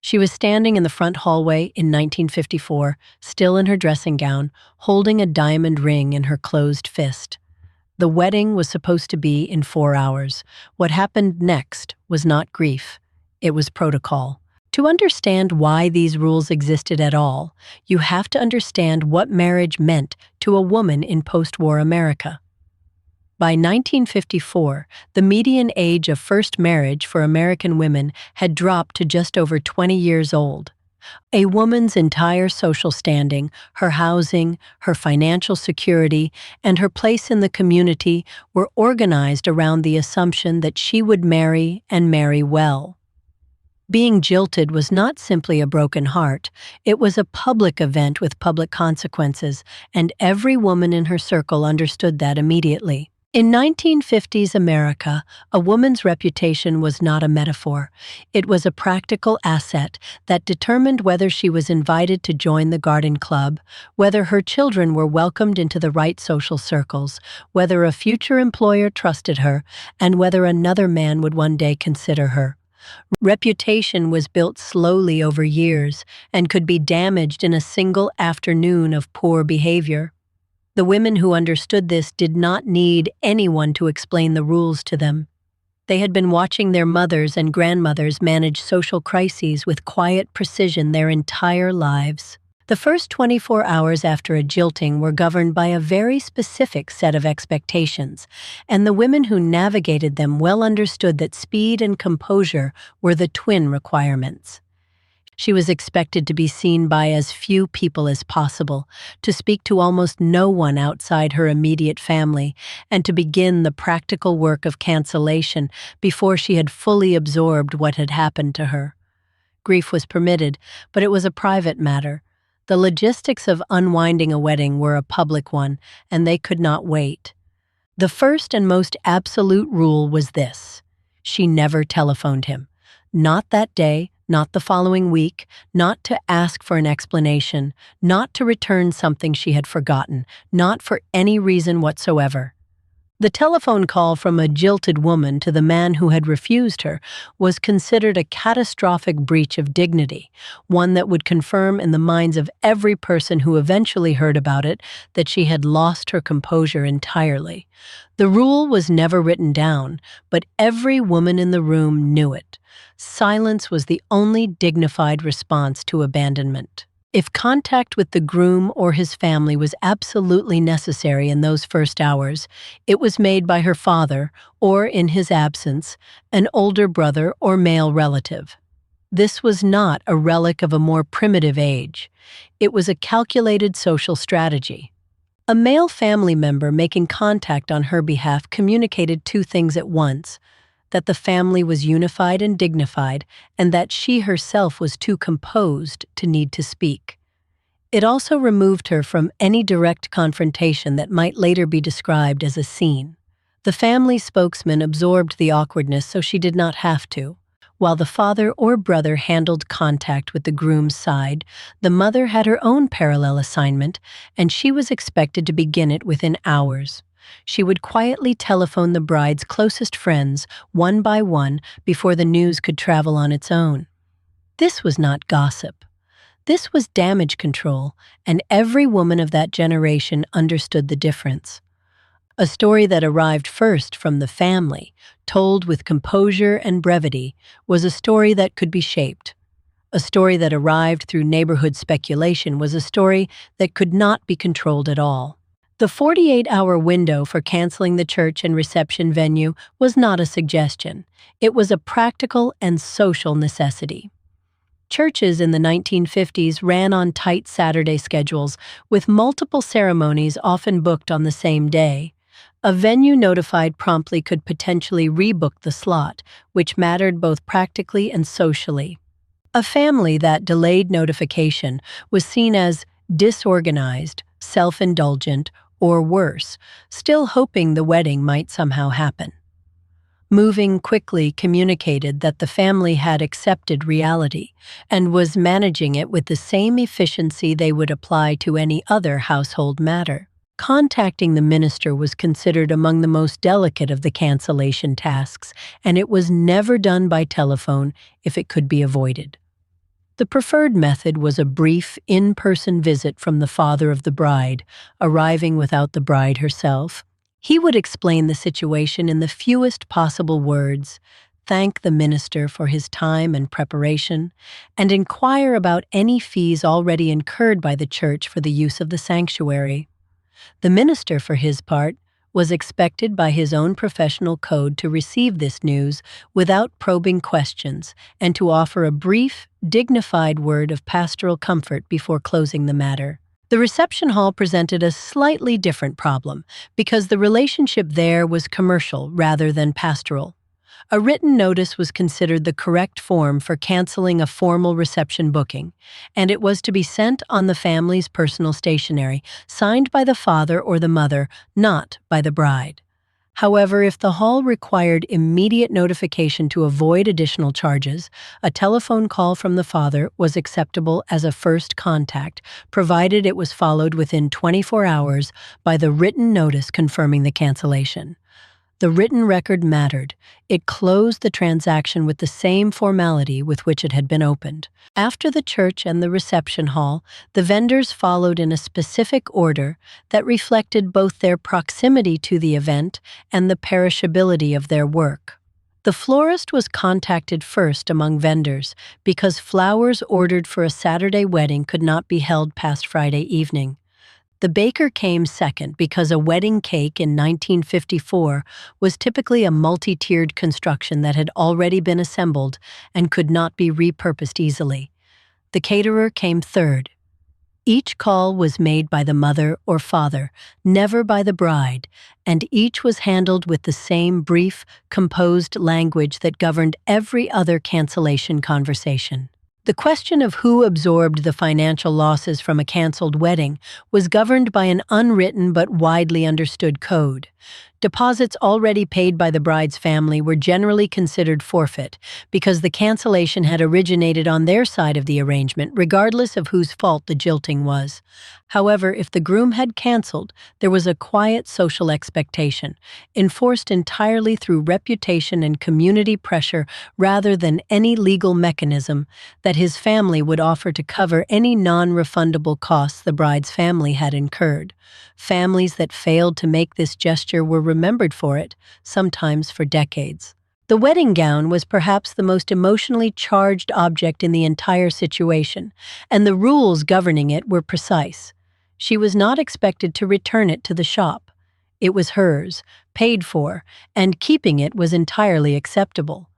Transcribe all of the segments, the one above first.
She was standing in the front hallway in 1954, still in her dressing gown, holding a diamond ring in her closed fist. The wedding was supposed to be in 4 hours. What happened next was not grief. It was protocol. To understand why these rules existed at all, you have to understand what marriage meant to a woman in post-war America. By 1954, the median age of first marriage for American women had dropped to just over 20 years old. A woman's entire social standing, her housing, her financial security, and her place in the community were organized around the assumption that she would marry and marry well. Being jilted was not simply a broken heart, it was a public event with public consequences, and every woman in her circle understood that immediately. In 1950s America, a woman's reputation was not a metaphor. It was a practical asset that determined whether she was invited to join the garden club, whether her children were welcomed into the right social circles, whether a future employer trusted her, and whether another man would one day consider her. Reputation was built slowly over years and could be damaged in a single afternoon of poor behavior. The women who understood this did not need anyone to explain the rules to them. They had been watching their mothers and grandmothers manage social crises with quiet precision their entire lives. The first 24 hours after a jilting were governed by a very specific set of expectations, and the women who navigated them well understood that speed and composure were the twin requirements. She was expected to be seen by as few people as possible, to speak to almost no one outside her immediate family, and to begin the practical work of cancellation before she had fully absorbed what had happened to her. Grief was permitted, but it was a private matter. The logistics of unwinding a wedding were a public one, and they could not wait. The first and most absolute rule was this: she never telephoned him. Not that day, not the following week, not to ask for an explanation, not to return something she had forgotten, not for any reason whatsoever. The telephone call from a jilted woman to the man who had refused her was considered a catastrophic breach of dignity, one that would confirm in the minds of every person who eventually heard about it that she had lost her composure entirely. The rule was never written down, but every woman in the room knew it. Silence was the only dignified response to abandonment. If contact with the groom or his family was absolutely necessary in those first hours, it was made by her father, or, in his absence, an older brother or male relative. This was not a relic of a more primitive age. It was a calculated social strategy. A male family member making contact on her behalf communicated two things at once: that the family was unified and dignified, and that she herself was too composed to need to speak. It also removed her from any direct confrontation that might later be described as a scene. The family spokesman absorbed the awkwardness so she did not have to. While the father or brother handled contact with the groom's side, the mother had her own parallel assignment, and she was expected to begin it within hours. She would quietly telephone the bride's closest friends, one by one, before the news could travel on its own. This was not gossip. This was damage control, and every woman of that generation understood the difference. A story that arrived first from the family, told with composure and brevity, was a story that could be shaped. A story that arrived through neighborhood speculation was a story that could not be controlled at all. The 48-hour window for canceling the church and reception venue was not a suggestion. It was a practical and social necessity. Churches in the 1950s ran on tight Saturday schedules, with multiple ceremonies often booked on the same day. A venue notified promptly could potentially rebook the slot, which mattered both practically and socially. A family that delayed notification was seen as disorganized, self-indulgent, or worse, still hoping the wedding might somehow happen. Moving quickly communicated that the family had accepted reality and was managing it with the same efficiency they would apply to any other household matter. Contacting the minister was considered among the most delicate of the cancellation tasks, and it was never done by telephone if it could be avoided. The preferred method was a brief, in-person visit from the father of the bride, arriving without the bride herself. He would explain the situation in the fewest possible words, thank the minister for his time and preparation, and inquire about any fees already incurred by the church for the use of the sanctuary. The minister, for his part, was expected by his own professional code to receive this news without probing questions and to offer a brief, dignified word of pastoral comfort before closing the matter. The reception hall presented a slightly different problem because the relationship there was commercial rather than pastoral. A written notice was considered the correct form for canceling a formal reception booking, and it was to be sent on the family's personal stationery, signed by the father or the mother, not by the bride. However, if the hall required immediate notification to avoid additional charges, a telephone call from the father was acceptable as a first contact, provided it was followed within 24 hours by the written notice confirming the cancellation. The written record mattered. It closed the transaction with the same formality with which it had been opened. After the church and the reception hall, the vendors followed in a specific order that reflected both their proximity to the event and the perishability of their work. The florist was contacted first among vendors because flowers ordered for a Saturday wedding could not be held past Friday evening. The baker came second because a wedding cake in 1954 was typically a multi-tiered construction that had already been assembled and could not be repurposed easily. The caterer came third. Each call was made by the mother or father, never by the bride, and each was handled with the same brief, composed language that governed every other cancellation conversation. The question of who absorbed the financial losses from a canceled wedding was governed by an unwritten but widely understood code. Deposits already paid by the bride's family were generally considered forfeit because the cancellation had originated on their side of the arrangement, regardless of whose fault the jilting was. However, if the groom had canceled, there was a quiet social expectation, enforced entirely through reputation and community pressure rather than any legal mechanism, that his family would offer to cover any non-refundable costs the bride's family had incurred. Families that failed to make this gesture were remembered for it, sometimes for decades. The wedding gown was perhaps the most emotionally charged object in the entire situation, and the rules governing it were precise. She was not expected to return it to the shop. It was hers, paid for, and keeping it was entirely acceptable.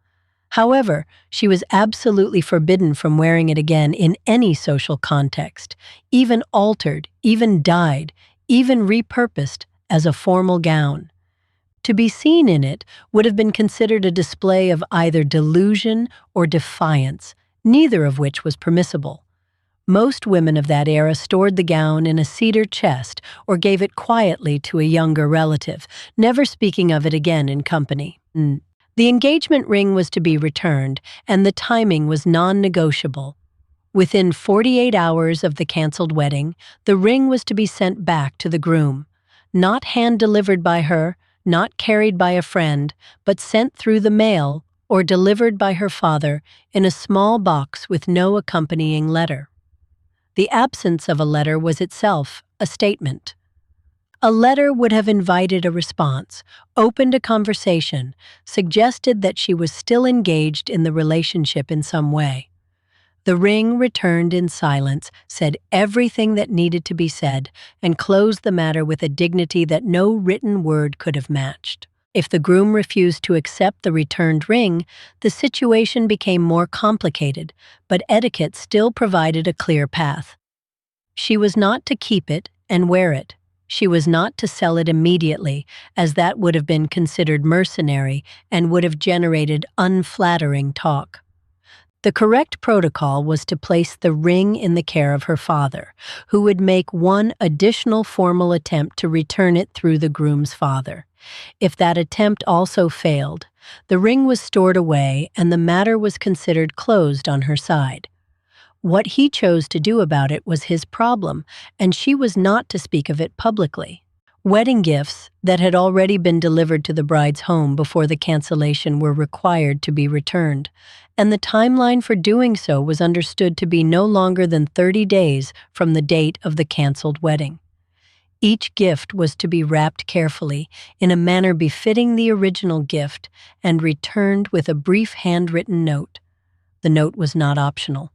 However, she was absolutely forbidden from wearing it again in any social context, even altered, even dyed, even repurposed as a formal gown. To be seen in it would have been considered a display of either delusion or defiance, neither of which was permissible. Most women of that era stored the gown in a cedar chest or gave it quietly to a younger relative, never speaking of it again in company. The engagement ring was to be returned, and the timing was non-negotiable. Within 48 hours of the canceled wedding, the ring was to be sent back to the groom, not hand-delivered by her, not carried by a friend, but sent through the mail or delivered by her father in a small box with no accompanying letter. The absence of a letter was itself a statement. A letter would have invited a response, opened a conversation, suggested that she was still engaged in the relationship in some way. The ring returned in silence, said everything that needed to be said, and closed the matter with a dignity that no written word could have matched. If the groom refused to accept the returned ring, the situation became more complicated, but etiquette still provided a clear path. She was not to keep it and wear it. She was not to sell it immediately, as that would have been considered mercenary and would have generated unflattering talk. The correct protocol was to place the ring in the care of her father, who would make one additional formal attempt to return it through the groom's father. If that attempt also failed, the ring was stored away and the matter was considered closed on her side. What he chose to do about it was his problem, and she was not to speak of it publicly. Wedding gifts that had already been delivered to the bride's home before the cancellation were required to be returned, and the timeline for doing so was understood to be no longer than 30 days from the date of the canceled wedding. Each gift was to be wrapped carefully in a manner befitting the original gift and returned with a brief handwritten note. The note was not optional.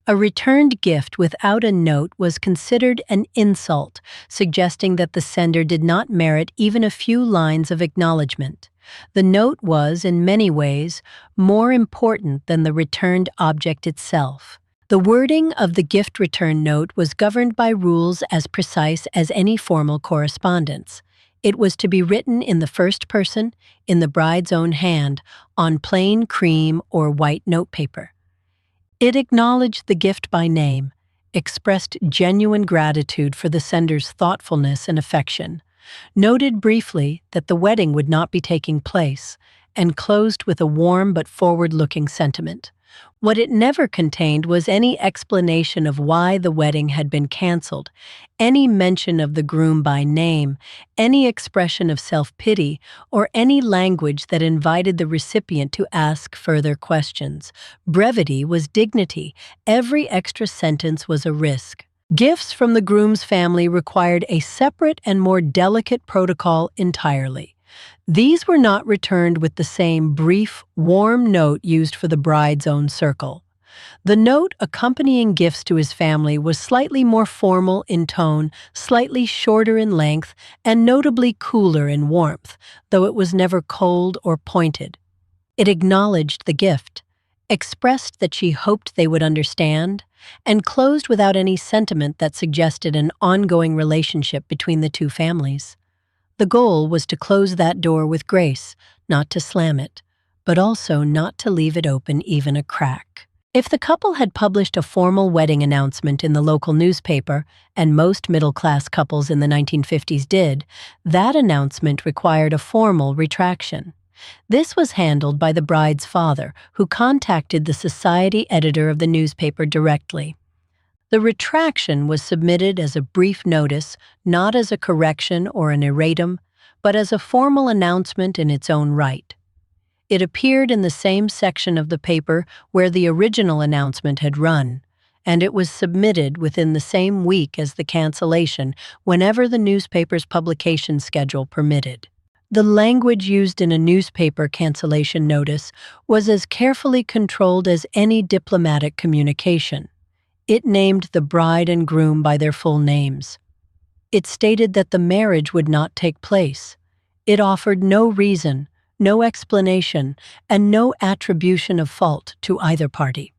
A returned gift without a note was considered an insult, suggesting that the sender did not merit even a few lines of acknowledgement. The note was, in many ways, more important than the returned object itself. The wording of the gift return note was governed by rules as precise as any formal correspondence. It was to be written in the first person, in the bride's own hand, on plain cream or white notepaper. It acknowledged the gift by name, expressed genuine gratitude for the sender's thoughtfulness and affection, noted briefly that the wedding would not be taking place, and closed with a warm but forward-looking sentiment. What it never contained was any explanation of why the wedding had been canceled, any mention of the groom by name, any expression of self-pity, or any language that invited the recipient to ask further questions. Brevity was dignity. Every extra sentence was a risk. Gifts from the groom's family required a separate and more delicate protocol entirely. These were not returned with the same brief, warm note used for the bride's own circle. The note accompanying gifts to his family was slightly more formal in tone, slightly shorter in length, and notably cooler in warmth, though it was never cold or pointed. It acknowledged the gift, expressed that she hoped they would understand, and closed without any sentiment that suggested an ongoing relationship between the two families. The goal was to close that door with grace, not to slam it, but also not to leave it open even a crack. If the couple had published a formal wedding announcement in the local newspaper, and most middle-class couples in the 1950s did, that announcement required a formal retraction. This was handled by the bride's father, who contacted the society editor of the newspaper directly. The retraction was submitted as a brief notice, not as a correction or an erratum, but as a formal announcement in its own right. It appeared in the same section of the paper where the original announcement had run, and it was submitted within the same week as the cancellation whenever the newspaper's publication schedule permitted. The language used in a newspaper cancellation notice was as carefully controlled as any diplomatic communication. It named the bride and groom by their full names. It stated that the marriage would not take place. It offered no reason, no explanation, and no attribution of fault to either party.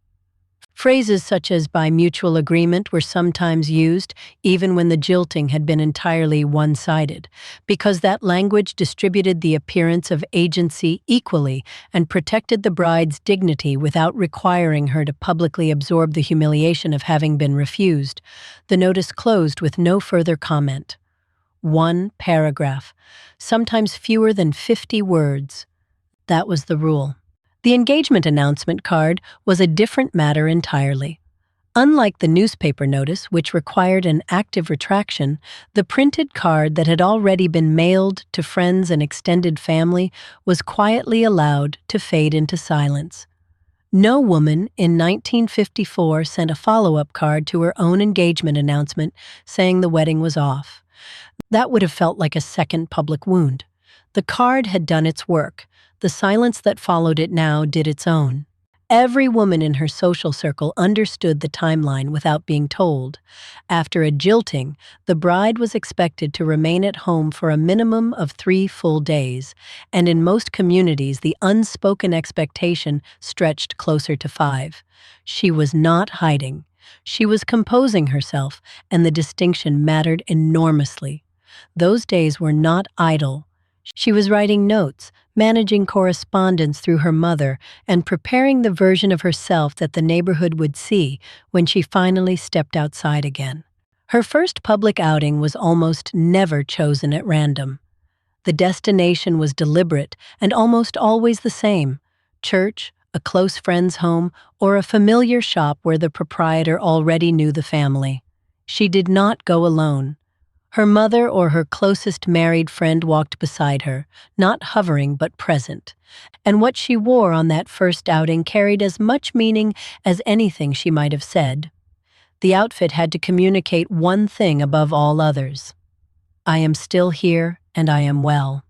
Phrases such as "by mutual agreement" were sometimes used, even when the jilting had been entirely one-sided, because that language distributed the appearance of agency equally and protected the bride's dignity without requiring her to publicly absorb the humiliation of having been refused. The notice closed with no further comment. One paragraph, sometimes fewer than 50 words. That was the rule. The engagement announcement card was a different matter entirely. Unlike the newspaper notice, which required an active retraction, the printed card that had already been mailed to friends and extended family was quietly allowed to fade into silence. No woman in 1954 sent a follow-up card to her own engagement announcement saying the wedding was off. That would have felt like a second public wound. The card had done its work. The silence that followed it now did its own. Every woman in her social circle understood the timeline without being told. After a jilting, the bride was expected to remain at home for a minimum of 3 full days, and in most communities the unspoken expectation stretched closer to 5. She was not hiding. She was composing herself, and the distinction mattered enormously. Those days were not idle. She was writing notes, managing correspondence through her mother, and preparing the version of herself that the neighborhood would see when she finally stepped outside again. Her first public outing was almost never chosen at random. The destination was deliberate and almost always the same: church, a close friend's home, or a familiar shop where the proprietor already knew the family. She did not go alone. Her mother or her closest married friend walked beside her, not hovering but present. And what she wore on that first outing carried as much meaning as anything she might have said. The outfit had to communicate one thing above all others. I am still here, and I am well.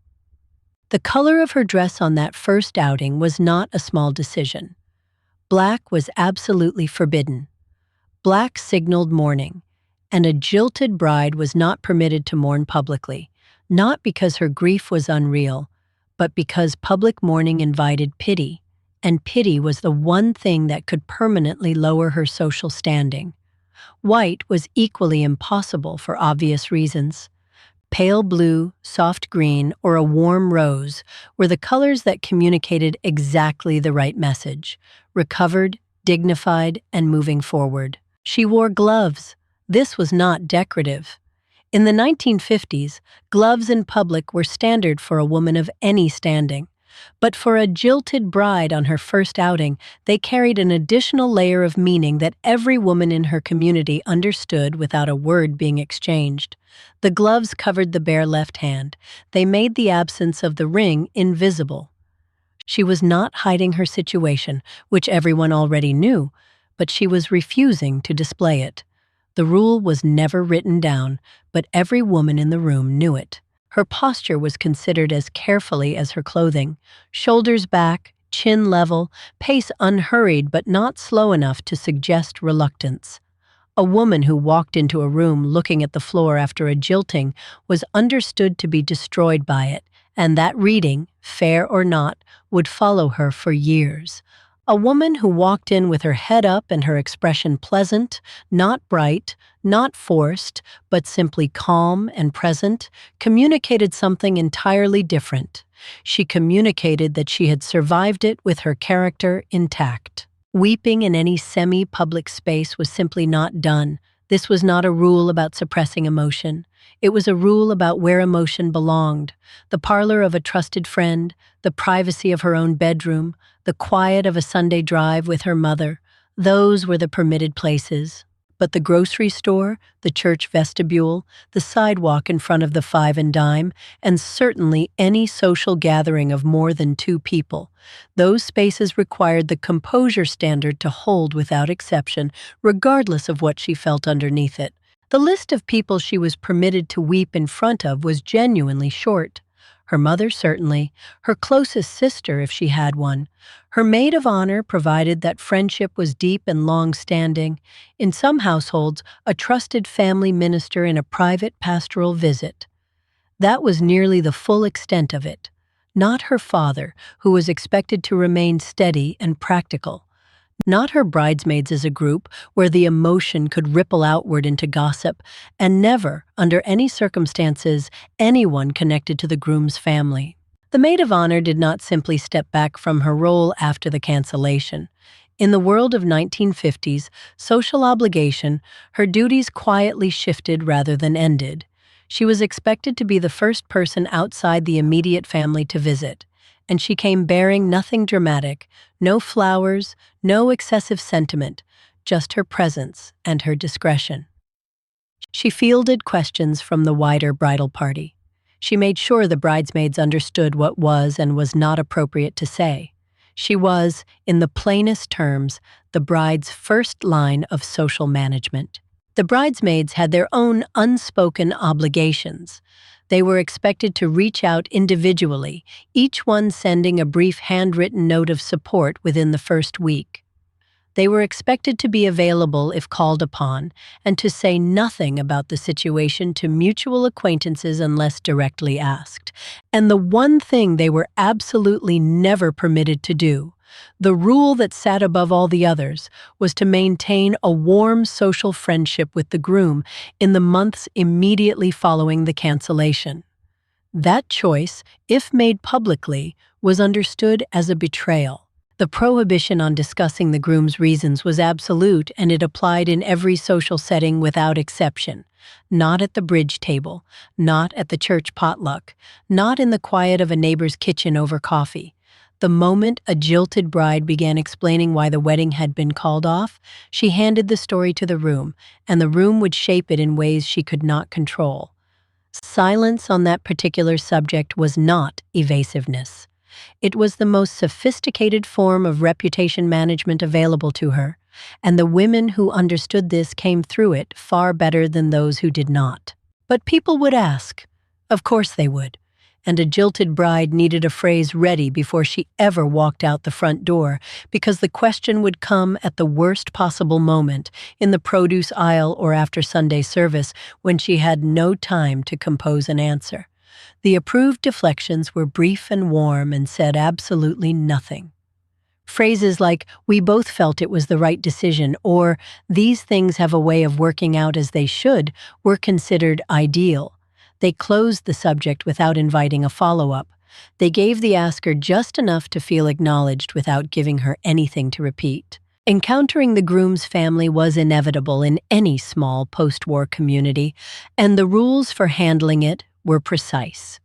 The color of her dress on that first outing was not a small decision. Black was absolutely forbidden. Black signaled mourning, and a jilted bride was not permitted to mourn publicly, not because her grief was unreal, but because public mourning invited pity, and pity was the one thing that could permanently lower her social standing. White was equally impossible for obvious reasons. Pale blue, soft green, or a warm rose were the colors that communicated exactly the right message: recovered, dignified, and moving forward. She wore gloves. This was not decorative. In the 1950s, gloves in public were standard for a woman of any standing. But for a jilted bride on her first outing, they carried an additional layer of meaning that every woman in her community understood without a word being exchanged. The gloves covered the bare left hand. They made the absence of the ring invisible. She was not hiding her situation, which everyone already knew, but she was refusing to display it. The rule was never written down, but every woman in the room knew it. Her posture was considered as carefully as her clothing: shoulders back, chin level, pace unhurried but not slow enough to suggest reluctance. A woman who walked into a room looking at the floor after a jilting was understood to be destroyed by it, and that reading, fair or not, would follow her for years. A woman who walked in with her head up and her expression pleasant, not bright, not forced, but simply calm and present, communicated something entirely different. She communicated that she had survived it with her character intact. Weeping in any semi-public space was simply not done. This was not a rule about suppressing emotion. It was a rule about where emotion belonged: the parlor of a trusted friend, the privacy of her own bedroom, the quiet of a Sunday drive with her mother. Those were the permitted places. But the grocery store, the church vestibule, the sidewalk in front of the Five and Dime, and certainly any social gathering of more than two people, those spaces required the composure standard to hold without exception, regardless of what she felt underneath it. The list of people she was permitted to weep in front of was genuinely short. Her mother, certainly; her closest sister, if she had one; her maid of honor, provided that friendship was deep and long-standing; in some households, a trusted family minister in a private pastoral visit. That was nearly the full extent of it. Not her father, who was expected to remain steady and practical. Not her bridesmaids as a group, where the emotion could ripple outward into gossip, and never, under any circumstances, anyone connected to the groom's family. The maid of honor did not simply step back from her role after the cancellation. In the world of 1950s social obligation, her duties quietly shifted rather than ended. She was expected to be the first person outside the immediate family to visit, and she came bearing nothing dramatic: no flowers, no excessive sentiment, just her presence and her discretion. She fielded questions from the wider bridal party. She made sure the bridesmaids understood what was and was not appropriate to say. She was, in the plainest terms, the bride's first line of social management. The bridesmaids had their own unspoken obligations. They were expected to reach out individually, each one sending a brief handwritten note of support within the first week. They were expected to be available if called upon, and to say nothing about the situation to mutual acquaintances unless directly asked. And the one thing they were absolutely never permitted to do, the rule that sat above all the others, was to maintain a warm social friendship with the groom in the months immediately following the cancellation. That choice, if made publicly, was understood as a betrayal. The prohibition on discussing the groom's reasons was absolute, and it applied in every social setting without exception. Not at the bridge table, not at the church potluck, not in the quiet of a neighbor's kitchen over coffee. The moment a jilted bride began explaining why the wedding had been called off, she handed the story to the room, and the room would shape it in ways she could not control. Silence on that particular subject was not evasiveness. It was the most sophisticated form of reputation management available to her, and the women who understood this came through it far better than those who did not. But people would ask. Of course they would. And a jilted bride needed a phrase ready before she ever walked out the front door, because the question would come at the worst possible moment, in the produce aisle or after Sunday service, when she had no time to compose an answer. The approved deflections were brief and warm and said absolutely nothing. Phrases like, "We both felt it was the right decision," or "These things have a way of working out as they should," were considered ideal. They closed the subject without inviting a follow-up. They gave the asker just enough to feel acknowledged without giving her anything to repeat. Encountering the groom's family was inevitable in any small post-war community, and the rules for handling it were precise.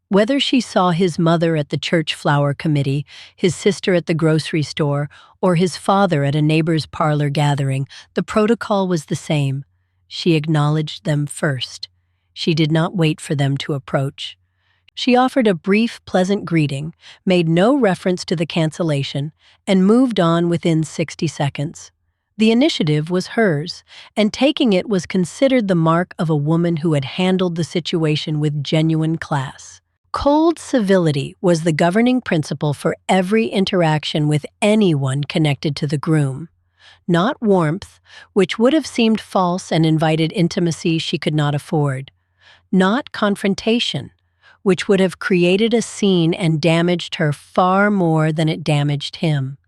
Whether she saw his mother at the church flower committee, his sister at the grocery store, or his father at a neighbor's parlor gathering, the protocol was the same. She acknowledged them first. She did not wait for them to approach. She offered a brief, pleasant greeting, made no reference to the cancellation, and moved on within 60 seconds. The initiative was hers, and taking it was considered the mark of a woman who had handled the situation with genuine class. Cold civility was the governing principle for every interaction with anyone connected to the groom. Not warmth, which would have seemed false and invited intimacy she could not afford. Not confrontation, which would have created a scene and damaged her far more than it damaged him.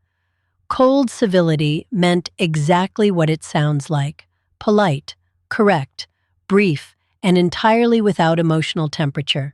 Cold civility meant exactly what it sounds like: polite, correct, brief, and entirely without emotional temperature.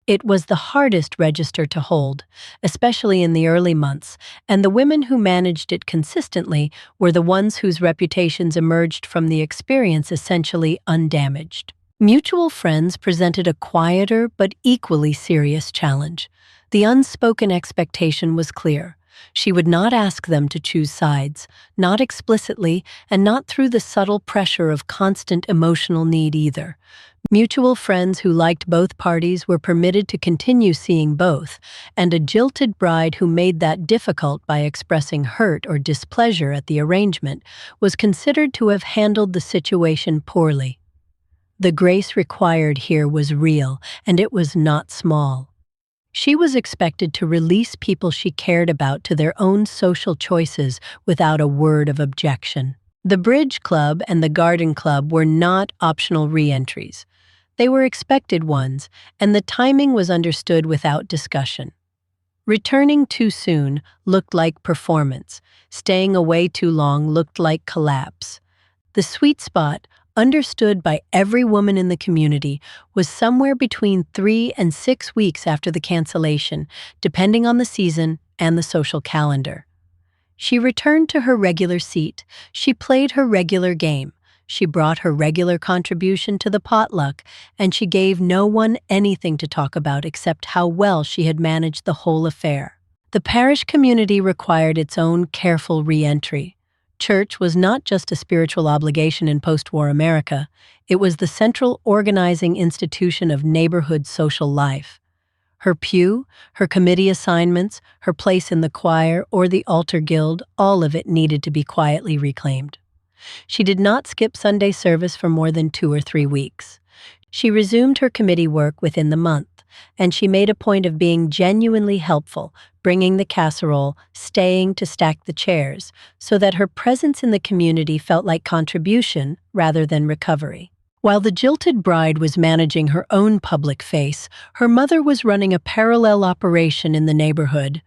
It was the hardest register to hold, especially in the early months, and the women who managed it consistently were the ones whose reputations emerged from the experience essentially undamaged. Mutual friends presented a quieter but equally serious challenge. The unspoken expectation was clear. She would not ask them to choose sides, not explicitly, and not through the subtle pressure of constant emotional need either. Mutual friends who liked both parties were permitted to continue seeing both, and a jilted bride who made that difficult by expressing hurt or displeasure at the arrangement was considered to have handled the situation poorly. The grace required here was real, and it was not small. She was expected to release people she cared about to their own social choices without a word of objection. The Bridge Club and the Garden Club were not optional re-entries. They were expected ones, and the timing was understood without discussion. Returning too soon looked like performance. Staying away too long looked like collapse. The sweet spot, understood by every woman in the community, was somewhere between 3 and 6 weeks after the cancellation, depending on the season and the social calendar. She returned to her regular seat. She played her regular game. She brought her regular contribution to the potluck, and she gave no one anything to talk about except how well she had managed the whole affair. The parish community required its own careful re-entry. Church was not just a spiritual obligation in post-war America, it was the central organizing institution of neighborhood social life. Her pew, her committee assignments, her place in the choir or the altar guild, all of it needed to be quietly reclaimed. She did not skip Sunday service for more than 2 or 3 weeks. She resumed her committee work within the month, and she made a point of being genuinely helpful, bringing the casserole, staying to stack the chairs, so that her presence in the community felt like contribution rather than recovery. While the jilted bride was managing her own public face, her mother was running a parallel operation in the neighborhood.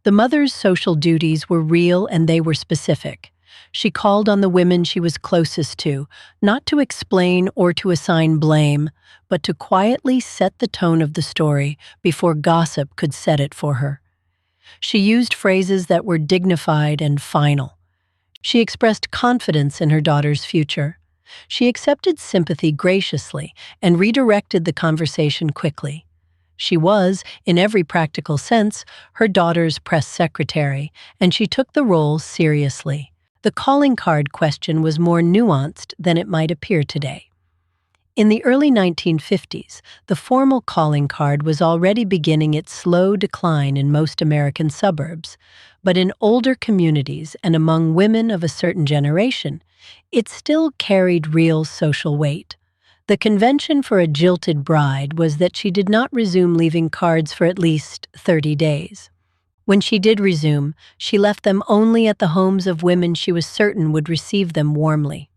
The mother's social duties were real and they were specific. She called on the women she was closest to, not to explain or to assign blame, but to quietly set the tone of the story before gossip could set it for her. She used phrases that were dignified and final. She expressed confidence in her daughter's future. She accepted sympathy graciously and redirected the conversation quickly. She was, in every practical sense, her daughter's press secretary, and she took the role seriously. The calling card question was more nuanced than it might appear today. In the early 1950s, the formal calling card was already beginning its slow decline in most American suburbs, but in older communities and among women of a certain generation, it still carried real social weight. The convention for a jilted bride was that she did not resume leaving cards for at least 30 days. When she did resume, she left them only at the homes of women she was certain would receive them warmly.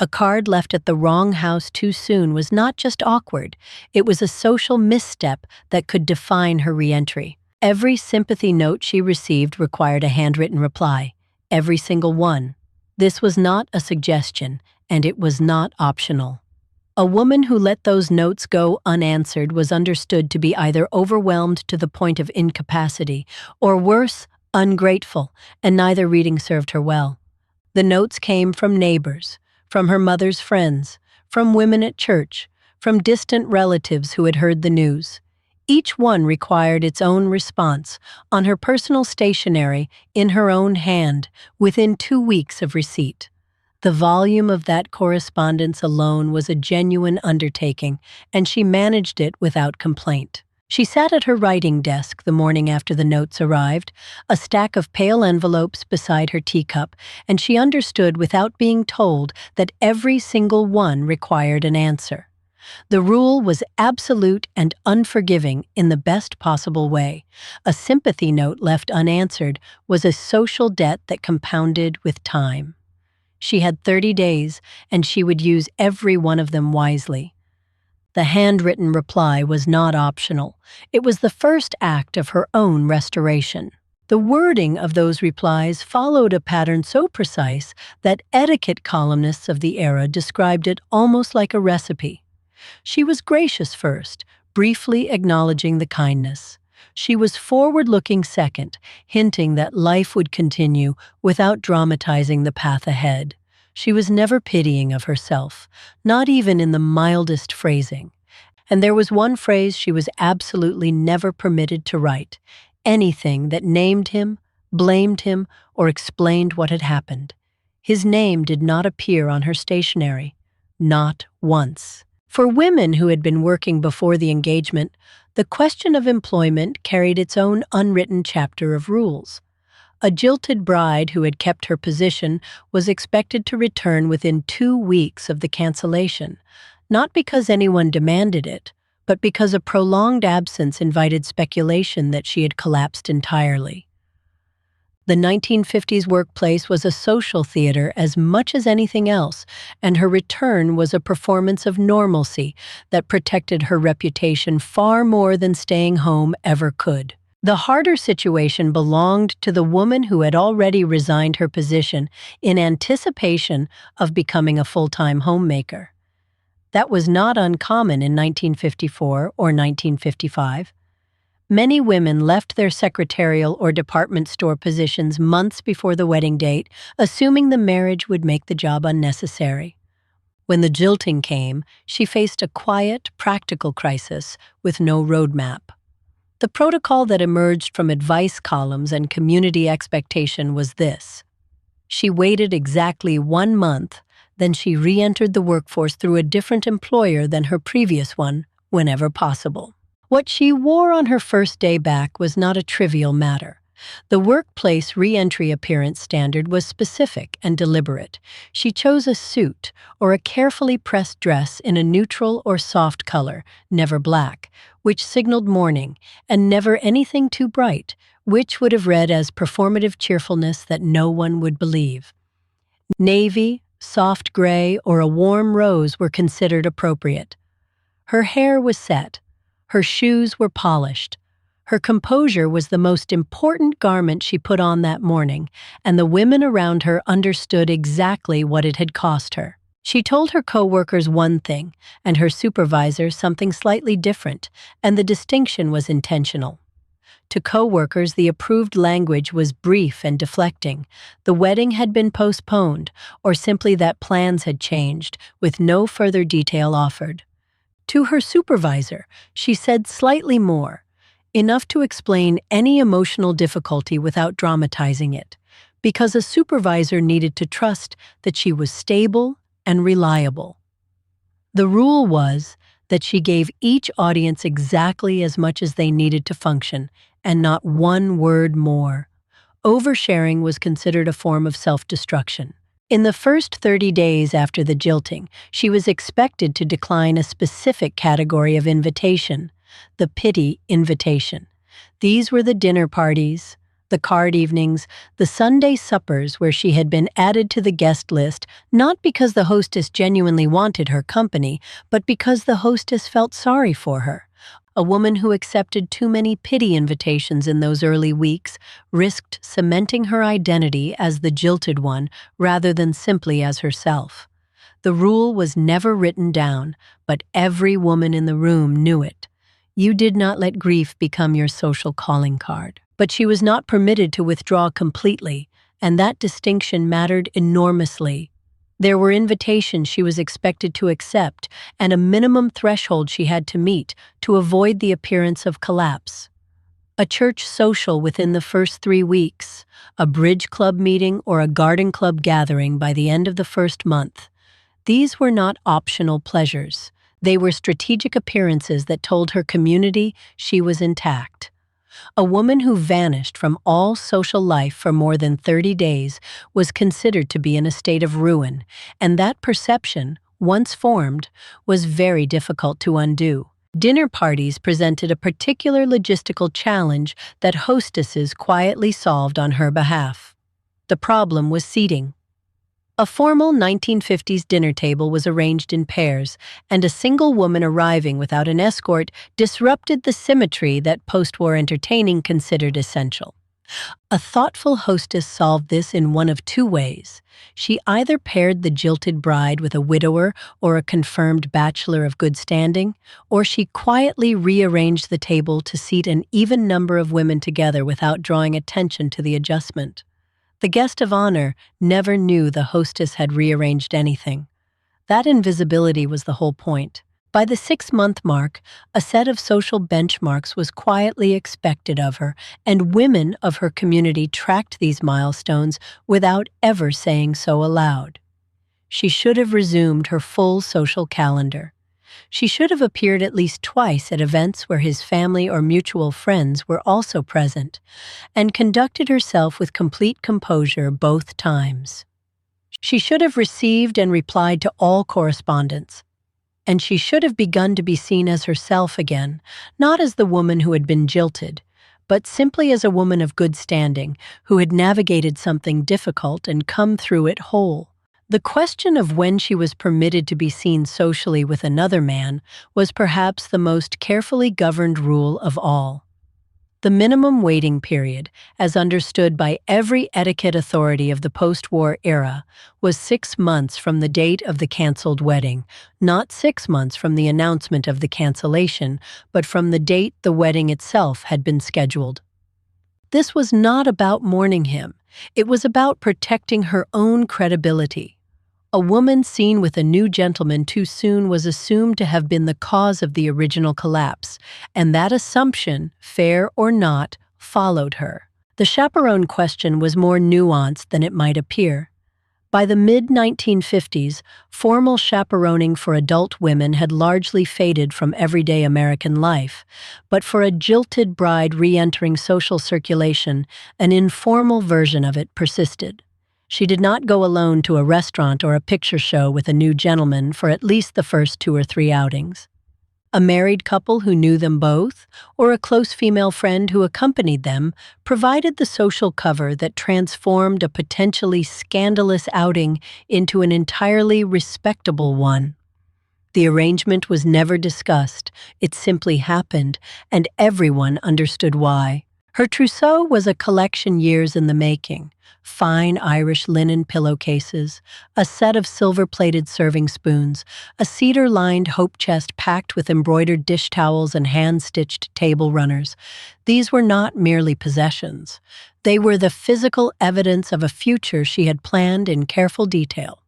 A card left at the wrong house too soon was not just awkward, it was a social misstep that could define her reentry. Every sympathy note she received required a handwritten reply, every single one. This was not a suggestion, and it was not optional. A woman who let those notes go unanswered was understood to be either overwhelmed to the point of incapacity, or worse, ungrateful, and neither reading served her well. The notes came from neighbors, from her mother's friends, from women at church, from distant relatives who had heard the news. Each one required its own response, on her personal stationery, in her own hand, within 2 weeks of receipt. The volume of that correspondence alone was a genuine undertaking, and she managed it without complaint. She sat at her writing desk the morning after the notes arrived, a stack of pale envelopes beside her teacup, and she understood without being told that every single one required an answer. The rule was absolute and unforgiving in the best possible way. A sympathy note left unanswered was a social debt that compounded with time. She had 30 days, and she would use every one of them wisely. The handwritten reply was not optional. It was the first act of her own restoration. The wording of those replies followed a pattern so precise that etiquette columnists of the era described it almost like a recipe. She was gracious first, briefly acknowledging the kindness. She was forward-looking second, hinting that life would continue without dramatizing the path ahead. She was never pitying of herself, not even in the mildest phrasing. And there was one phrase she was absolutely never permitted to write, anything that named him, blamed him, or explained what had happened. His name did not appear on her stationery, not once. For women who had been working before the engagement, the question of employment carried its own unwritten chapter of rules. A jilted bride who had kept her position was expected to return within 2 weeks of the cancellation, not because anyone demanded it, but because a prolonged absence invited speculation that she had collapsed entirely. The 1950s workplace was a social theater as much as anything else, and her return was a performance of normalcy that protected her reputation far more than staying home ever could. The harder situation belonged to the woman who had already resigned her position in anticipation of becoming a full-time homemaker. That was not uncommon in 1954 or 1955. Many women left their secretarial or department store positions months before the wedding date, assuming the marriage would make the job unnecessary. When the jilting came, she faced a quiet, practical crisis with no roadmap. The protocol that emerged from advice columns and community expectation was this. She waited exactly 1 month, then she re-entered the workforce through a different employer than her previous one, whenever possible. What she wore on her first day back was not a trivial matter. The workplace re-entry appearance standard was specific and deliberate. She chose a suit or a carefully pressed dress in a neutral or soft color, never black, which signaled mourning, and never anything too bright, which would have read as performative cheerfulness that no one would believe. Navy, soft gray, or a warm rose were considered appropriate. Her hair was set. Her shoes were polished. Her composure was the most important garment she put on that morning, and the women around her understood exactly what it had cost her. She told her coworkers one thing, and her supervisor something slightly different, and the distinction was intentional. To coworkers, the approved language was brief and deflecting. The wedding had been postponed, or simply that plans had changed, with no further detail offered. To her supervisor, she said slightly more, enough to explain any emotional difficulty without dramatizing it, because a supervisor needed to trust that she was stable and reliable. The rule was that she gave each audience exactly as much as they needed to function, and not one word more. Oversharing was considered a form of self-destruction. In the first 30 days after the jilting, she was expected to decline a specific category of invitation, the pity invitation. These were the dinner parties, the card evenings, the Sunday suppers where she had been added to the guest list, not because the hostess genuinely wanted her company, but because the hostess felt sorry for her. A woman who accepted too many pity invitations in those early weeks risked cementing her identity as the jilted one rather than simply as herself. The rule was never written down, but every woman in the room knew it. You did not let grief become your social calling card. But she was not permitted to withdraw completely, and that distinction mattered enormously. There were invitations she was expected to accept, and a minimum threshold she had to meet to avoid the appearance of collapse. A church social within the first 3 weeks, a bridge club meeting, or a garden club gathering by the end of the first month. These were not optional pleasures. They were strategic appearances that told her community she was intact. A woman who vanished from all social life for more than 30 days was considered to be in a state of ruin, and that perception, once formed, was very difficult to undo. Dinner parties presented a particular logistical challenge that hostesses quietly solved on her behalf. The problem was seating. A formal 1950s dinner table was arranged in pairs, and a single woman arriving without an escort disrupted the symmetry that postwar entertaining considered essential. A thoughtful hostess solved this in one of two ways. She either paired the jilted bride with a widower or a confirmed bachelor of good standing, or she quietly rearranged the table to seat an even number of women together without drawing attention to the adjustment. The guest of honor never knew the hostess had rearranged anything. That invisibility was the whole point. By the 6-month mark, a set of social benchmarks was quietly expected of her, and women of her community tracked these milestones without ever saying so aloud. She should have resumed her full social calendar. She should have appeared at least twice at events where his family or mutual friends were also present, and conducted herself with complete composure both times. She should have received and replied to all correspondence, and she should have begun to be seen as herself again, not as the woman who had been jilted, but simply as a woman of good standing who had navigated something difficult and come through it whole. The question of when she was permitted to be seen socially with another man was perhaps the most carefully governed rule of all. The minimum waiting period, as understood by every etiquette authority of the post-war era, was 6 months from the date of the canceled wedding, not 6 months from the announcement of the cancellation, but from the date the wedding itself had been scheduled. This was not about mourning him. It was about protecting her own credibility. A woman seen with a new gentleman too soon was assumed to have been the cause of the original collapse, and that assumption, fair or not, followed her. The chaperone question was more nuanced than it might appear. By the mid-1950s, formal chaperoning for adult women had largely faded from everyday American life, but for a jilted bride re-entering social circulation, an informal version of it persisted. She did not go alone to a restaurant or a picture show with a new gentleman for at least the first 2 or 3 outings. A married couple who knew them both, or a close female friend who accompanied them, provided the social cover that transformed a potentially scandalous outing into an entirely respectable one. The arrangement was never discussed, it simply happened, and everyone understood why. Her trousseau was a collection years in the making. Fine Irish linen pillowcases, a set of silver-plated serving spoons, a cedar-lined hope chest packed with embroidered dish towels and hand-stitched table runners. These were not merely possessions. They were the physical evidence of a future she had planned in careful detail.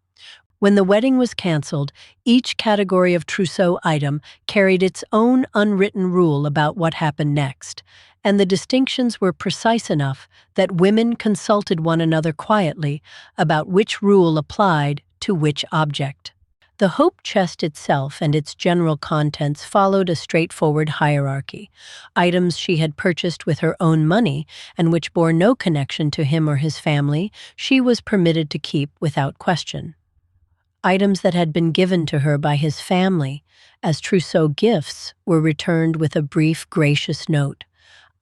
When the wedding was canceled, each category of trousseau item carried its own unwritten rule about what happened next, and the distinctions were precise enough that women consulted one another quietly about which rule applied to which object. The hope chest itself and its general contents followed a straightforward hierarchy. Items she had purchased with her own money and which bore no connection to him or his family, she was permitted to keep without question. Items that had been given to her by his family as trousseau gifts were returned with a brief, gracious note.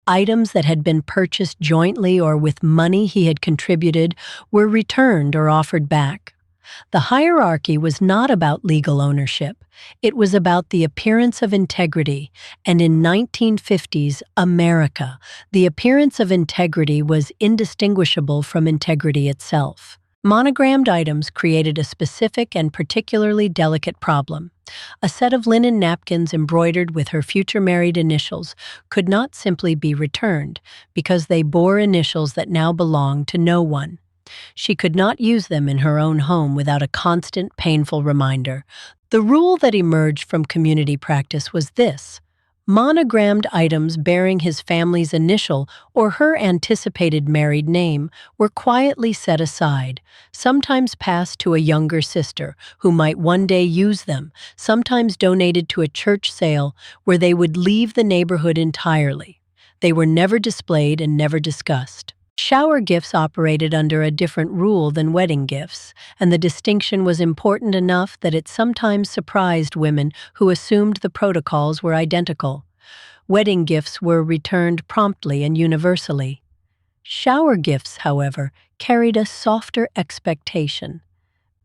Items that had been purchased jointly or with money he had contributed were returned or offered back. The hierarchy was not about legal ownership. It was about the appearance of integrity, and in 1950s America, the appearance of integrity was indistinguishable from integrity itself. Monogrammed items created a specific and particularly delicate problem. A set of linen napkins embroidered with her future married initials could not simply be returned because they bore initials that now belonged to no one. She could not use them in her own home without a constant, painful reminder. The rule that emerged from community practice was this: monogrammed items bearing his family's initial or her anticipated married name were quietly set aside, sometimes passed to a younger sister who might one day use them, sometimes donated to a church sale where they would leave the neighborhood entirely. They were never displayed and never discussed. Shower gifts operated under a different rule than wedding gifts, and the distinction was important enough that it sometimes surprised women who assumed the protocols were identical. Wedding gifts were returned promptly and universally. Shower gifts, however, carried a softer expectation.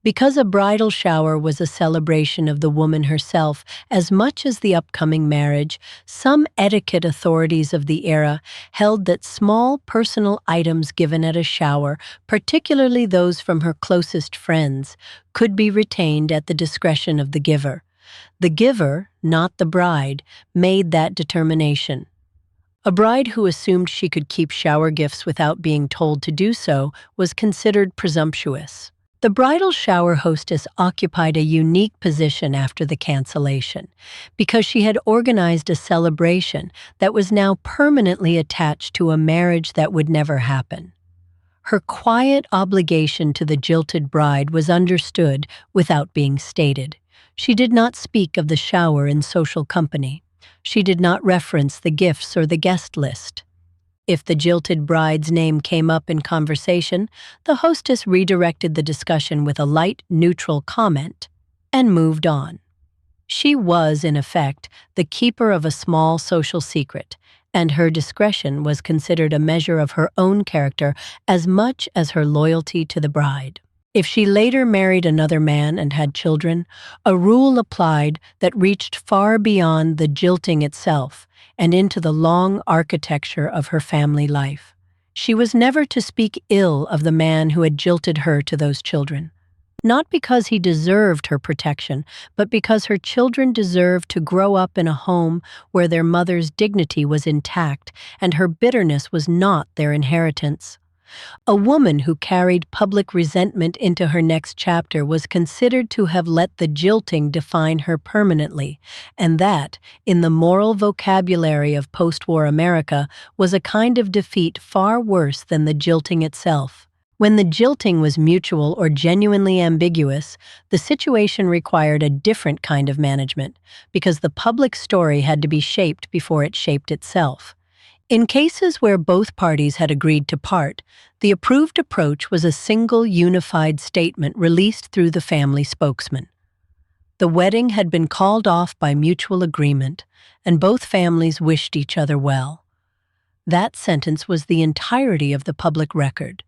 Because a bridal shower was a celebration of the woman herself as much as the upcoming marriage, some etiquette authorities of the era held that small personal items given at a shower, particularly those from her closest friends, could be retained at the discretion of the giver. The giver, not the bride, made that determination. A bride who assumed she could keep shower gifts without being told to do so was considered presumptuous. The bridal shower hostess occupied a unique position after the cancellation because she had organized a celebration that was now permanently attached to a marriage that would never happen. Her quiet obligation to the jilted bride was understood without being stated. She did not speak of the shower in social company. She did not reference the gifts or the guest list. If the jilted bride's name came up in conversation, the hostess redirected the discussion with a light, neutral comment and moved on. She was, in effect, the keeper of a small social secret, and her discretion was considered a measure of her own character as much as her loyalty to the bride. If she later married another man and had children, a rule applied that reached far beyond the jilting itself and into the long architecture of her family life. She was never to speak ill of the man who had jilted her to those children. Not because he deserved her protection, but because her children deserved to grow up in a home where their mother's dignity was intact and her bitterness was not their inheritance. A woman who carried public resentment into her next chapter was considered to have let the jilting define her permanently, and that, in the moral vocabulary of post-war America, was a kind of defeat far worse than the jilting itself. When the jilting was mutual or genuinely ambiguous, the situation required a different kind of management, because the public story had to be shaped before it shaped itself. In cases where both parties had agreed to part, the approved approach was a single unified statement released through the family spokesman. The wedding had been called off by mutual agreement, and both families wished each other well. That sentence was the entirety of the public record.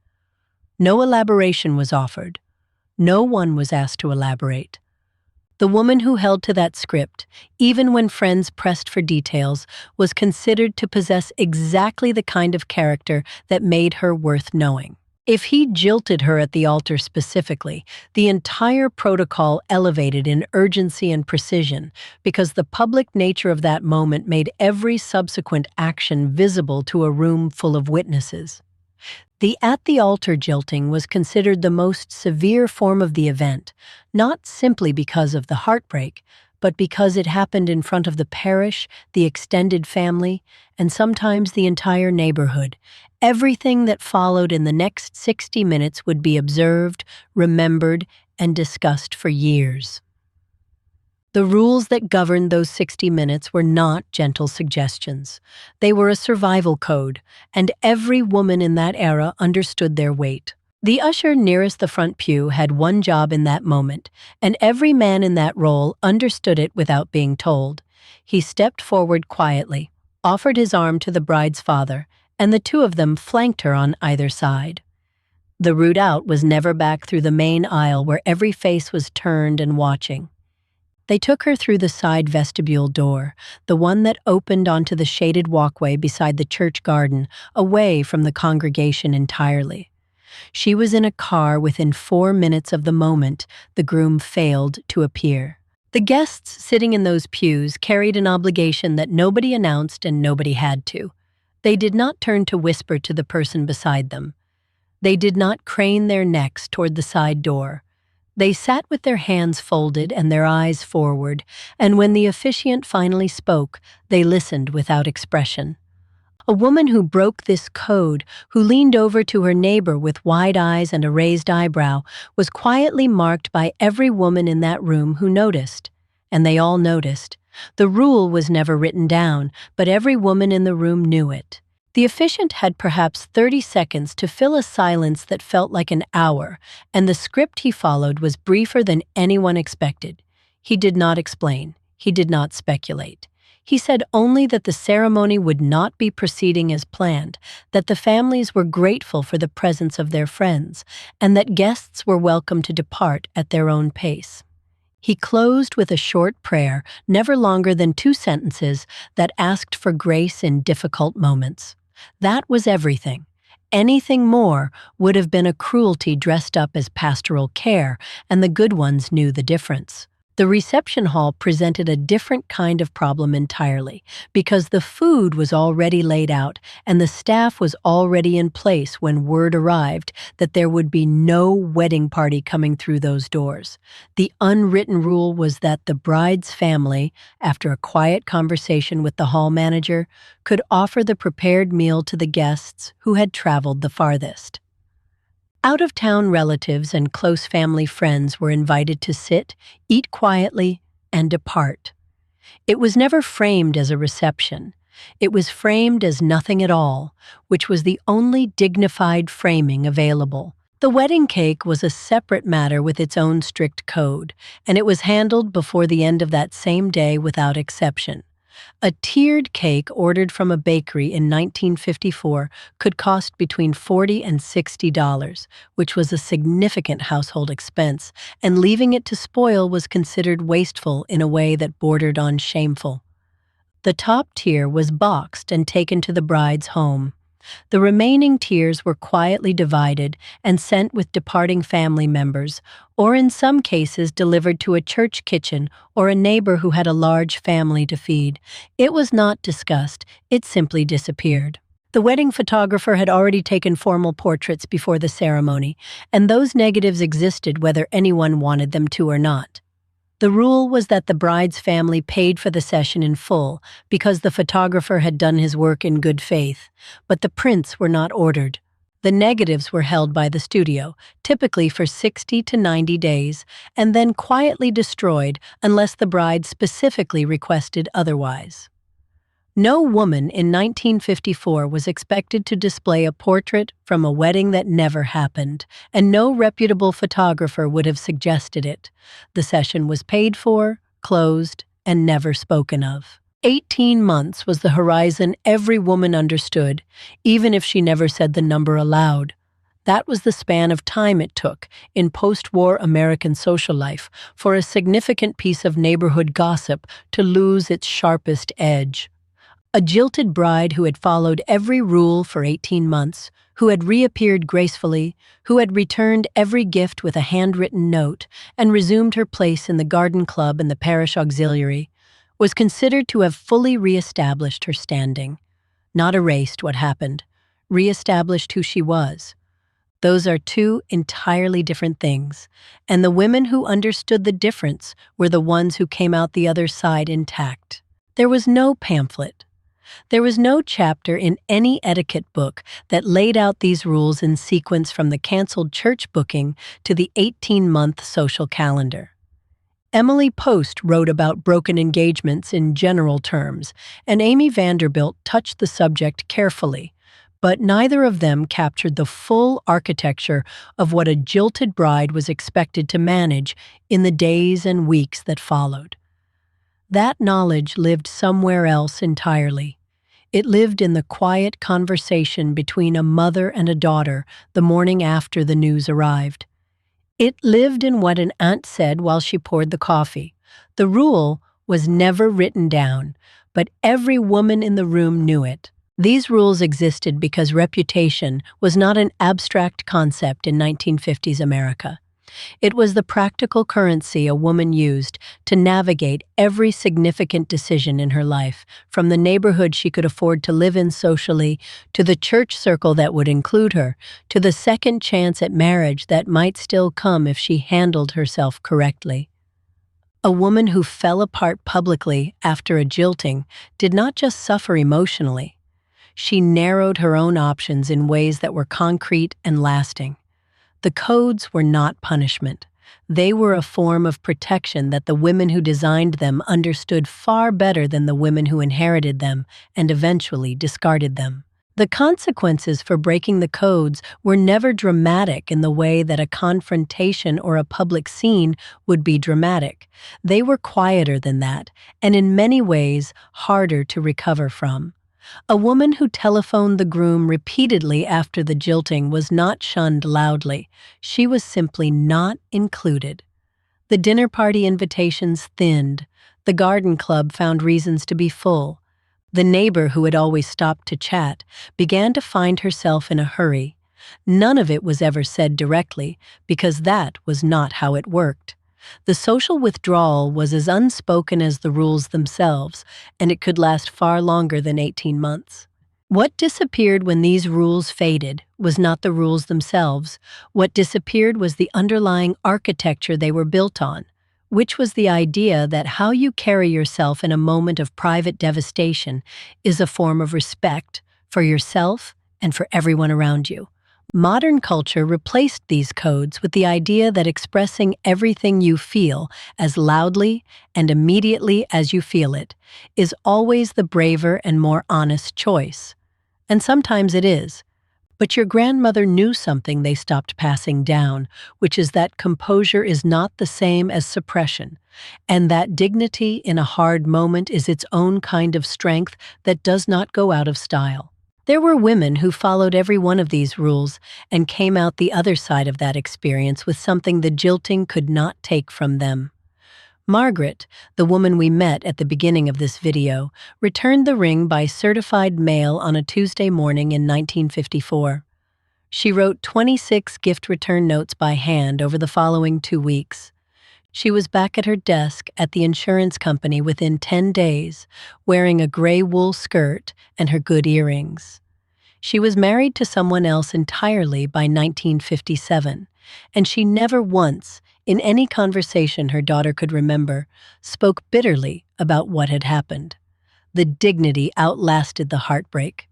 No elaboration was offered. No one was asked to elaborate. The woman who held to that script, even when friends pressed for details, was considered to possess exactly the kind of character that made her worth knowing. If he jilted her at the altar specifically, the entire protocol elevated in urgency and precision because the public nature of that moment made every subsequent action visible to a room full of witnesses. The at-the-altar jilting was considered the most severe form of the event, not simply because of the heartbreak, but because it happened in front of the parish, the extended family, and sometimes the entire neighborhood. Everything that followed in the next 60 minutes would be observed, remembered, and discussed for years. The rules that governed those 60 minutes were not gentle suggestions. They were a survival code, and every woman in that era understood their weight. The usher nearest the front pew had one job in that moment, and every man in that role understood it without being told. He stepped forward quietly, offered his arm to the bride's father, and the two of them flanked her on either side. The route out was never back through the main aisle where every face was turned and watching. They took her through the side vestibule door, the one that opened onto the shaded walkway beside the church garden, away from the congregation entirely. She was in a car within 4 minutes of the moment the groom failed to appear. The guests sitting in those pews carried an obligation that nobody announced and nobody had to. They did not turn to whisper to the person beside them. They did not crane their necks toward the side door. They sat with their hands folded and their eyes forward, and when the officiant finally spoke, they listened without expression. A woman who broke this code, who leaned over to her neighbor with wide eyes and a raised eyebrow, was quietly marked by every woman in that room who noticed. And they all noticed. The rule was never written down, but every woman in the room knew it. The officiant had perhaps 30 seconds to fill a silence that felt like an hour, and the script he followed was briefer than anyone expected. He did not explain. He did not speculate. He said only that the ceremony would not be proceeding as planned, that the families were grateful for the presence of their friends, and that guests were welcome to depart at their own pace. He closed with a short prayer, never longer than 2 sentences, that asked for grace in difficult moments. That was everything. Anything more would have been a cruelty dressed up as pastoral care, and the good ones knew the difference. The reception hall presented a different kind of problem entirely, because the food was already laid out and the staff was already in place when word arrived that there would be no wedding party coming through those doors. The unwritten rule was that the bride's family, after a quiet conversation with the hall manager, could offer the prepared meal to the guests who had traveled the farthest. Out-of-town relatives and close family friends were invited to sit, eat quietly, and depart. It was never framed as a reception. It was framed as nothing at all, which was the only dignified framing available. The wedding cake was a separate matter with its own strict code, and it was handled before the end of that same day without exception. A tiered cake ordered from a bakery in 1954 could cost between $40 and $60, which was a significant household expense, and leaving it to spoil was considered wasteful in a way that bordered on shameful. The top tier was boxed and taken to the bride's home. The remaining tiers were quietly divided and sent with departing family members, or in some cases delivered to a church kitchen or a neighbor who had a large family to feed. It was not discussed, it simply disappeared. The wedding photographer had already taken formal portraits before the ceremony, and those negatives existed whether anyone wanted them to or not. The rule was that the bride's family paid for the session in full because the photographer had done his work in good faith, but the prints were not ordered. The negatives were held by the studio, typically for 60 to 90 days, and then quietly destroyed unless the bride specifically requested otherwise. No woman in 1954 was expected to display a portrait from a wedding that never happened, and no reputable photographer would have suggested it. The session was paid for, closed, and never spoken of. 18 months was the horizon every woman understood, even if she never said the number aloud. That was the span of time it took, in post-war American social life, for a significant piece of neighborhood gossip to lose its sharpest edge. A jilted bride who had followed every rule for 18 months, who had reappeared gracefully, who had returned every gift with a handwritten note, and resumed her place in the garden club and the parish auxiliary, was considered to have fully reestablished her standing. Not erased what happened, reestablished who she was. Those are two entirely different things, and the women who understood the difference were the ones who came out the other side intact. There was no pamphlet. There was no chapter in any etiquette book that laid out these rules in sequence from the canceled church booking to the 18-month social calendar. Emily Post wrote about broken engagements in general terms, and Amy Vanderbilt touched the subject carefully. But neither of them captured the full architecture of what a jilted bride was expected to manage in the days and weeks that followed. That knowledge lived somewhere else entirely. It lived in the quiet conversation between a mother and a daughter the morning after the news arrived. It lived in what an aunt said while she poured the coffee. The rule was never written down, but every woman in the room knew it. These rules existed because reputation was not an abstract concept in 1950s America. It was the practical currency a woman used to navigate every significant decision in her life, from the neighborhood she could afford to live in socially, to the church circle that would include her, to the second chance at marriage that might still come if she handled herself correctly. A woman who fell apart publicly after a jilting did not just suffer emotionally. She narrowed her own options in ways that were concrete and lasting. The codes were not punishment. They were a form of protection that the women who designed them understood far better than the women who inherited them and eventually discarded them. The consequences for breaking the codes were never dramatic in the way that a confrontation or a public scene would be dramatic. They were quieter than that, and in many ways harder to recover from. A woman who telephoned the groom repeatedly after the jilting was not shunned loudly. She was simply not included. The dinner party invitations thinned. The garden club found reasons to be full. The neighbor who had always stopped to chat began to find herself in a hurry. None of it was ever said directly, because that was not how it worked. The social withdrawal was as unspoken as the rules themselves, and it could last far longer than 18 months. What disappeared when these rules faded was not the rules themselves. What disappeared was the underlying architecture they were built on, which was the idea that how you carry yourself in a moment of private devastation is a form of respect for yourself and for everyone around you. Modern culture replaced these codes with the idea that expressing everything you feel as loudly and immediately as you feel it is always the braver and more honest choice. And sometimes it is. But your grandmother knew something they stopped passing down, which is that composure is not the same as suppression, and that dignity in a hard moment is its own kind of strength that does not go out of style. There were women who followed every one of these rules and came out the other side of that experience with something the jilting could not take from them. Margaret, the woman we met at the beginning of this video, returned the ring by certified mail on a Tuesday morning in 1954. She wrote 26 gift return notes by hand over the following 2 weeks. She was back at her desk at the insurance company within 10 days, wearing a gray wool skirt and her good earrings. She was married to someone else entirely by 1957, and she never once, in any conversation her daughter could remember, spoke bitterly about what had happened. The dignity outlasted the heartbreak.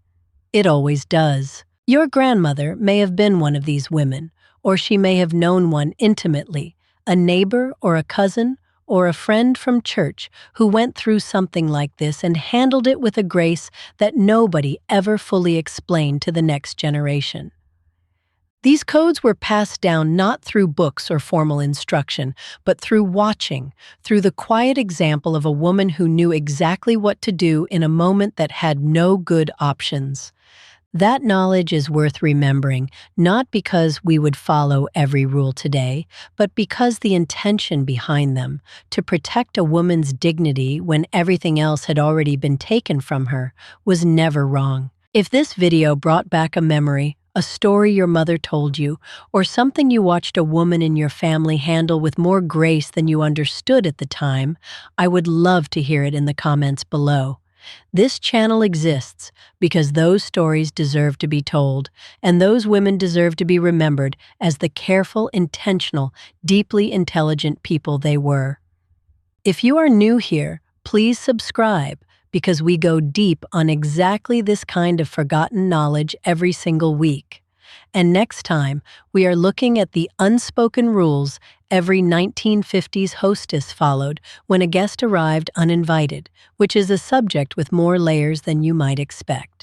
It always does. Your grandmother may have been one of these women, or she may have known one intimately, a neighbor or a cousin or a friend from church who went through something like this and handled it with a grace that nobody ever fully explained to the next generation. These codes were passed down not through books or formal instruction, but through watching, through the quiet example of a woman who knew exactly what to do in a moment that had no good options. That knowledge is worth remembering, not because we would follow every rule today, but because the intention behind them, to protect a woman's dignity when everything else had already been taken from her, was never wrong. If this video brought back a memory, a story your mother told you, or something you watched a woman in your family handle with more grace than you understood at the time, I would love to hear it in the comments below. This channel exists because those stories deserve to be told, and those women deserve to be remembered as the careful, intentional, deeply intelligent people they were. If you are new here, please subscribe, because we go deep on exactly this kind of forgotten knowledge every single week. And next time, we are looking at the unspoken rules Every 1950s hostess followed when a guest arrived uninvited, which is a subject with more layers than you might expect.